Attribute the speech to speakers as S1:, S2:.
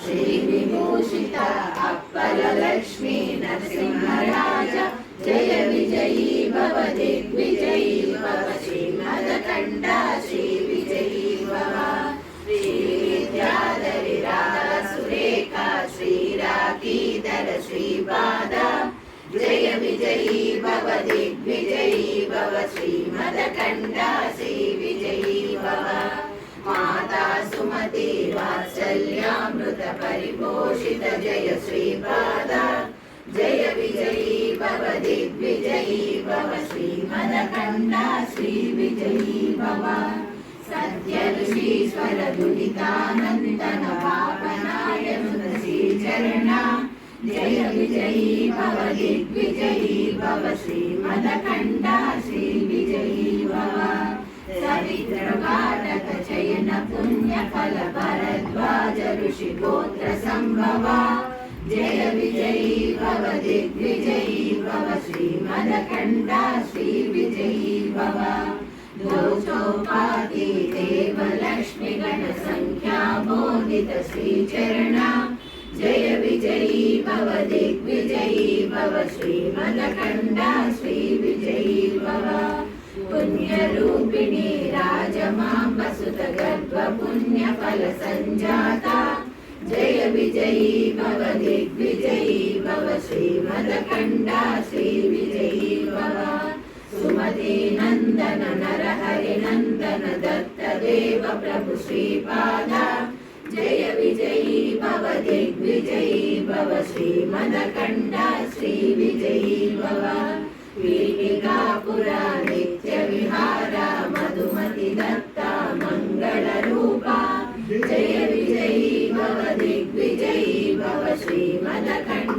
S1: श्री विभूषित अप्पलक्ष्मी नरसिंहराज जय विजयी भव दिग्विजयी भव श्रीमदकण्ठ श्री विजयी भव श्री विद्याधरी राधा सुरेखा श्रीराकीधर श्रीपाद जय विजयी भव दिग्विजयी भव श्रीमदकण्ठ श्री विजयी भव माता सुमति वात्सल्यामृत परिपोषित जय श्रीपाद जय विजयी भव दिग्विजयी भव श्रीमदकण्ठ श्री विजयी भव सत्य ऋषीश्वर दुरितानन्दन पावनाय श्रीचरण जय विजयी भव दिग्विजयी भव श्रीमदकण्ठ श्री विजयी भव सवित्रकाटक चयन पुण्य फल भरद्वाज ऋषि गोत्र संभव जय विजयी भव दिग्विजयी भव श्रीमदकण्ठ श्री विजयी भव दोषोपाति देव लक्ष्मी गण संख्या बोधित श्रीचरण जय विजयी भव दिग्विजयी भव श्रीमदकण्ठ श्री विजयी भव पुण्यरूपिणी राजमाम्ब सुत गर्भ पुण्य फल संजाता जय विजयी भव दिग्विजयी भव श्रीमदकण्ठ श्री विजयी भव सुमति नंदन नरहरि नंदन दत्त देव प्रभु श्रीपाद जय विजयी भव दिग्विजयी भव श्रीमदकण्ठ श्री विजयी भव पीठिकापुरा नित्य विहार मधुमति दत्ता मंगल रूपा जय विजयी भव दिग्विजयी भव श्रीमदकण्ठ